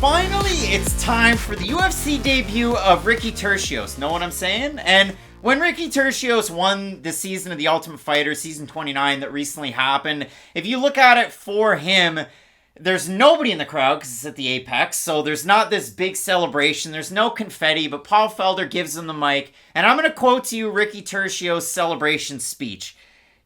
finally, it's time for the UFC debut of Ricky Turcios. Know what I'm saying? And when Ricky Turcios won the season of The Ultimate Fighter, season 29 that recently happened, if you look at it for him, there's nobody in the crowd because it's at the Apex, so there's not this big celebration. There's no confetti, but Paul Felder gives him the mic, and I'm going to quote to you Ricky Turcios' celebration speech.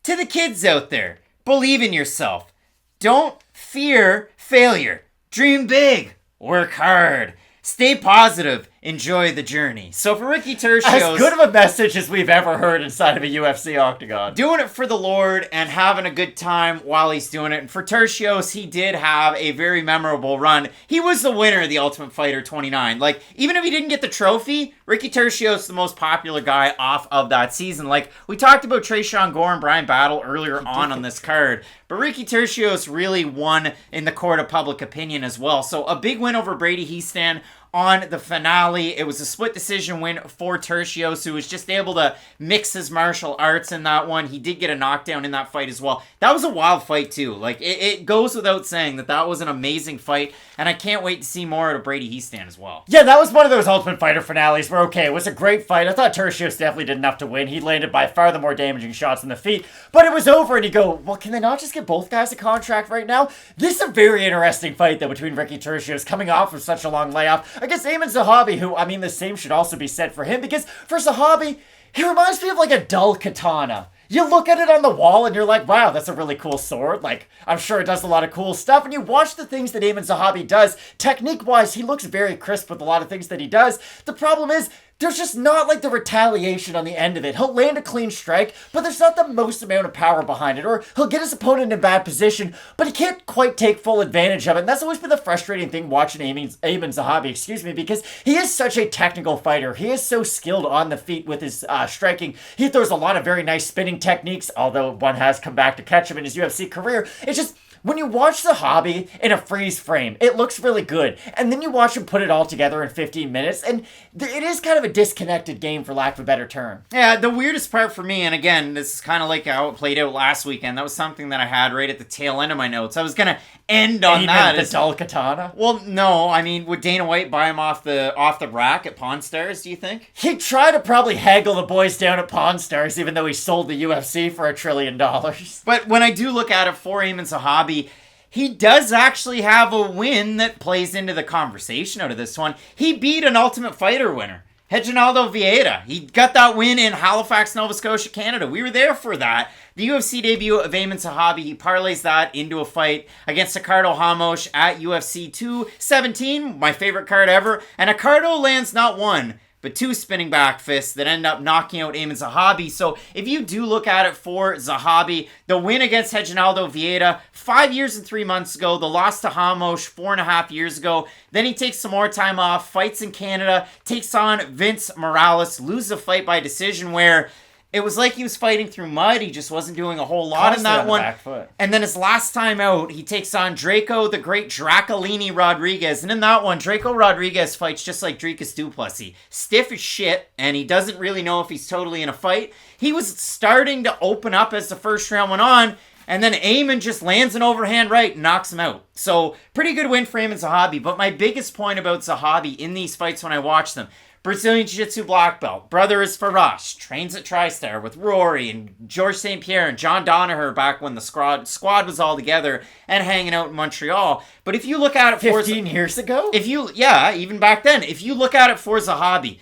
To the kids out there, believe in yourself. Don't fear failure. Dream big. Work hard. Stay positive. Enjoy the journey. So for Ricky Turcios... As good of a message as we've ever heard inside of a UFC octagon. Doing it for the Lord and having a good time while he's doing it. And for Turcios, he did have a very memorable run. He was the winner of the Ultimate Fighter 29. Like, even if he didn't get the trophy, Ricky Turcios the most popular guy off of that season. Like, we talked about Tresean, Gore, and Brian Battle earlier on this card. But Ricky Turcios really won in the court of public opinion as well. So a big win over Brady Heastan on the finale. It was a split decision win for Turcios, who was just able to mix his martial arts in that one. He did get a knockdown in that fight as well. That was a wild fight too. Like, it goes without saying that was an amazing fight, and I can't wait to see more out of Brady Heastan as well. Yeah, that was one of those Ultimate Fighter finales where, okay, it was a great fight. I thought Turcios definitely did enough to win. He landed by far the more damaging shots in the feet, but it was over, and you go, well, can they not just get both guys a contract right now? This is a very interesting fight, though, between Ricky Turcios coming off of such a long layoff against Aiemann Zahabi, who, I mean, the same should also be said for him, because for Zahabi, he reminds me of like a dull katana. You look at it on the wall and you're like, wow, that's a really cool sword. Like, I'm sure it does a lot of cool stuff. And you watch the things that Aiemann Zahabi does, technique-wise, he looks very crisp with a lot of things that he does. The problem is, there's just not like the retaliation on the end of it. He'll land a clean strike, but there's not the most amount of power behind it. Or he'll get his opponent in a bad position, but he can't quite take full advantage of it. And that's always been the frustrating thing watching Aiemann Zahabi, because he is such a technical fighter. He is so skilled on the feet with his striking. He throws a lot of very nice spinning techniques, although one has come back to catch him in his UFC career. It's just... when you watch Zahabi in a freeze frame, it looks really good. And then you watch him put it all together in 15 minutes, and it is kind of a disconnected game, for lack of a better term. Yeah, the weirdest part for me, and again, this is kind of like how it played out last weekend. That was something that I had right at the tail end of my notes. I was going to end on that. The dull katana? Well, no. I mean, would Dana White buy him off the rack at Pawn Stars, do you think? He'd try to probably haggle the boys down at Pawn Stars, even though he sold the UFC for $1 trillion. But when I do look at it for Aiemann Zahabi, he does actually have a win that plays into the conversation out of this one. He beat an Ultimate Fighter winner, Reginaldo Vieira. He got that win in Halifax, Nova Scotia, Canada. We were there for that. The UFC debut of Aiemann Zahabi, he parlays that into a fight against Ricardo Ramos at UFC 217, my favorite card ever. And Ricardo lands not one, but two spinning back fists that end up knocking out Aiemann Zahabi. So if you do look at it for Zahabi, the win against Reginaldo Vieira 5 years and 3 months ago, the loss to Ramos 4.5 years ago, then he takes some more time off, fights in Canada, takes on Vince Morales, loses a fight by decision where it was like he was fighting through mud. He just wasn't doing a whole lot in that one. And then his last time out, he takes on Draco, the great Dracolini Rodriguez. And in that one, Draco Rodriguez fights just like Dricus du Plessis. Stiff as shit, and he doesn't really know if he's totally in a fight. He was starting to open up as the first round went on, and then Aiemann just lands an overhand right and knocks him out. So, pretty good win for Aiemann Zahabi. But my biggest point about Zahabi in these fights when I watch them, Brazilian Jiu-Jitsu black belt. Brother is Farash. Trains at TriStar with Rory and George St. Pierre and John Danaher back when the squad was all together and hanging out in Montreal. But if you look at it 15 years ago? Even back then. If you look at it for Zahabi,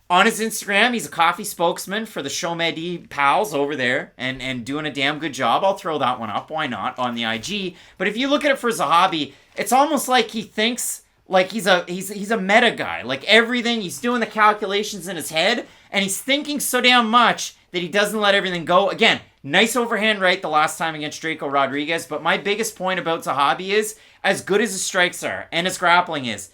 on his Instagram, he's a coffee spokesman for the Shomedi pals over there and doing a damn good job. I'll throw that one up. Why not? On the IG. But if you look at it for Zahabi, it's almost like he thinks like he's a meta guy. Like everything, he's doing the calculations in his head, and he's thinking so damn much that he doesn't let everything go. Again, nice overhand right the last time against Draco Rodriguez, but my biggest point about Zahabi is, as good as his strikes are, and his grappling is,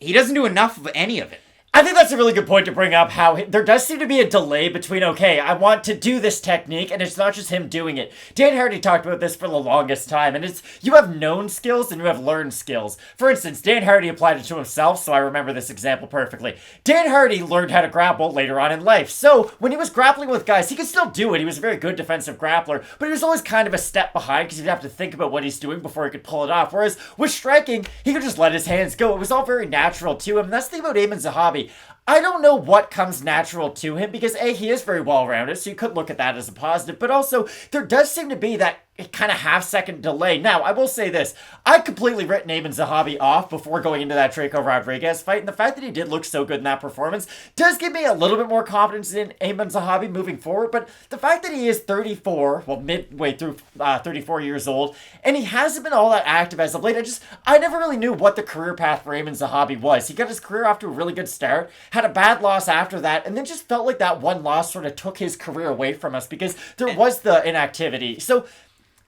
he doesn't do enough of any of it. I think that's a really good point to bring up, how there does seem to be a delay between, okay, I want to do this technique, and it's not just him doing it. Dan Hardy talked about this for the longest time, and it's, you have known skills and you have learned skills. For instance, Dan Hardy applied it to himself, so I remember this example perfectly. Dan Hardy learned how to grapple later on in life, so when he was grappling with guys, he could still do it. He was a very good defensive grappler, but he was always kind of a step behind because he'd have to think about what he's doing before he could pull it off. Whereas with striking, he could just let his hands go. It was all very natural to him. And that's the thing about Aiemann Zahabi. I don't know what comes natural to him because A, he is very well-rounded, so you could look at that as a positive, but also there does seem to be that kind of half-second delay. Now, I will say this. I completely written Aiemann Zahabi off before going into that Draco Rodriguez fight, and the fact that he did look so good in that performance does give me a little bit more confidence in Aiemann Zahabi moving forward, but the fact that he is 34, well, midway through 34 years old, and he hasn't been all that active as of late, I never really knew what the career path for Aiemann Zahabi was. He got his career off to a really good start, had a bad loss after that, and then just felt like that one loss sort of took his career away from us because there was the inactivity. So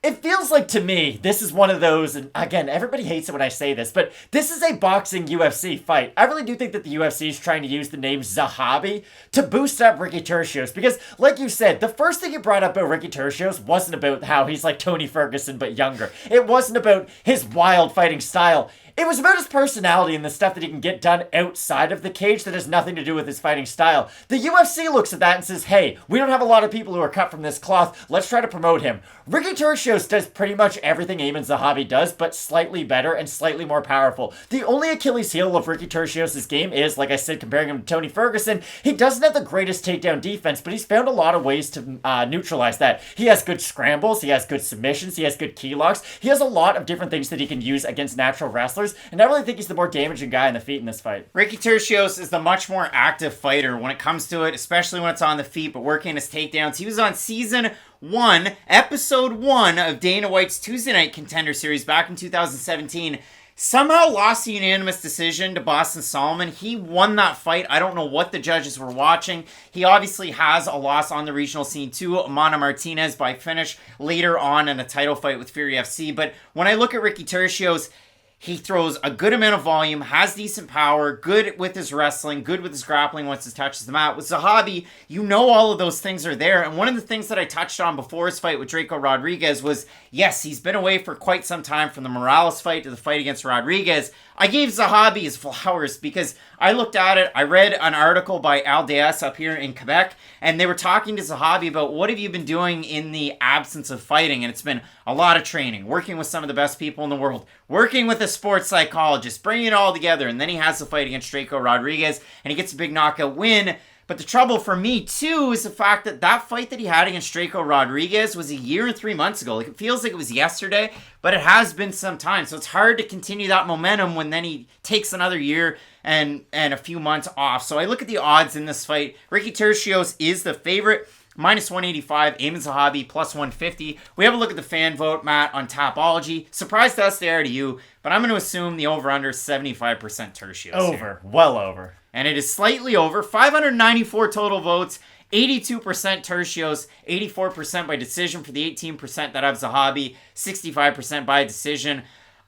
it feels like, to me, this is one of those, and again, everybody hates it when I say this, but this is a boxing UFC fight. I really do think that the UFC is trying to use the name Zahabi to boost up Ricky Turcios, because, like you said, the first thing you brought up about Ricky Turcios wasn't about how he's like Tony Ferguson but younger. It wasn't about his wild fighting style. It was about his personality and the stuff that he can get done outside of the cage that has nothing to do with his fighting style. The UFC looks at that and says, hey, we don't have a lot of people who are cut from this cloth. Let's try to promote him. Ricky Turcios does pretty much everything Aiemann Zahabi does, but slightly better and slightly more powerful. The only Achilles heel of Ricky Turcios' game is, like I said, comparing him to Tony Ferguson, he doesn't have the greatest takedown defense, but he's found a lot of ways to neutralize that. He has good scrambles, he has good submissions, he has good key locks, he has a lot of different things that he can use against natural wrestlers, and I really think he's the more damaging guy on the feet in this fight. Ricky Turcios is the much more active fighter when it comes to it, especially when it's on the feet, but working his takedowns. He was on Season 1, Episode 1 of Dana White's Tuesday Night Contender Series back in 2017. Somehow lost a unanimous decision to Boston Solomon. He won that fight. I don't know what the judges were watching. He obviously has a loss on the regional scene to Amanda Martinez by finish later on in a title fight with Fury FC. But when I look at Ricky Turcios, he throws a good amount of volume, has decent power, good with his wrestling, good with his grappling once he touches the mat. With Zahabi, you know all of those things are there. And one of the things that I touched on before his fight with Draco Rodriguez was, yes, he's been away for quite some time from the Morales fight to the fight against Rodriguez. I gave Zahabi his flowers because I looked at it. I read an article by Al Diaz up here in Quebec, and they were talking to Zahabi about what have you been doing in the absence of fighting, and it's been a lot of training, working with some of the best people in the world, working with a sports psychologist, bringing it all together, and then he has the fight against Draco Rodriguez, and he gets a big knockout win. But the trouble for me, too, is the fact that that fight that he had against Draco Rodriguez was a year and 3 months ago. Like, it feels like it was yesterday, but it has been some time. So it's hard to continue that momentum when then he takes another year and a few months off. So I look at the odds in this fight. Ricky Turcios is the favorite. Minus 185, Aiemann Zahabi, plus 150. We have a look at the fan vote, Matt, on Tapology. Surprised us there to you, but I'm going to assume the over-under 75% Turcios. Over. Here. Well over. And it is slightly over. 594 total votes, 82% Turcios, 84% by decision for the 18% that have Zahabi, 65% by decision.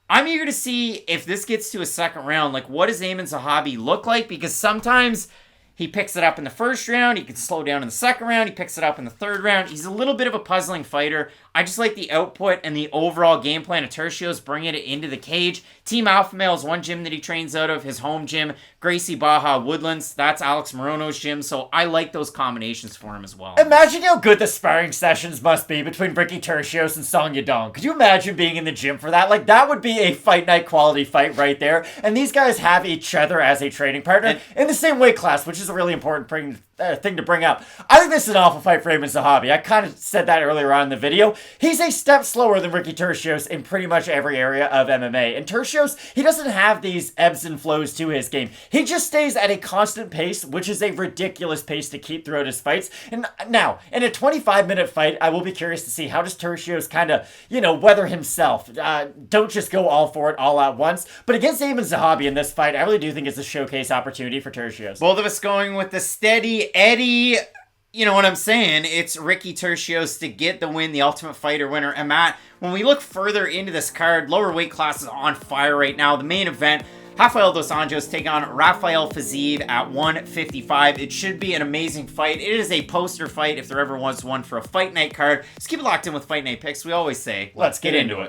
I'm eager to see if this gets to a second round. Like, what does Aiemann Zahabi look like? Because sometimes he picks it up in the first round. He can slow down in the second round. He picks it up in the third round. He's a little bit of a puzzling fighter. I just like the output and the overall game plan of Turcios, bringing it into the cage. Team Alpha Male is one gym that he trains out of, his home gym. Gracie Baja Woodlands, that's Alex Morono's gym, so I like those combinations for him as well. Imagine how good the sparring sessions must be between Ricky Turcios and Song Yadong. Could you imagine being in the gym for that? Like, that would be a fight night quality fight right there. And these guys have each other as a training partner in the same weight class, which is a really important thing to bring up. I think this is an awful fight for Aiemann Zahabi. I kind of said that earlier on in the video. He's a step slower than Ricky Turcios in pretty much every area of MMA. And Turcios, he doesn't have these ebbs and flows to his game. He just stays at a constant pace, which is a ridiculous pace to keep throughout his fights. And now, in a 25-minute fight, I will be curious to see how does Turcios kind of, weather himself. Don't just go all for it all at once. But against Aiemann Zahabi in this fight, I really do think it's a showcase opportunity for Turcios. Both of us going with the steady Eddie. You know what I'm saying? It's Ricky Turcios to get the win, the Ultimate Fighter winner. And Matt, when we look further into this card, lower weight class is on fire right now. The main event, Rafael dos Anjos taking on Rafael Fiziev at 155. It should be an amazing fight. It is a poster fight if there ever was one for a Fight Night card. Just keep it locked in with Fight Night picks. We always say, let's get into it.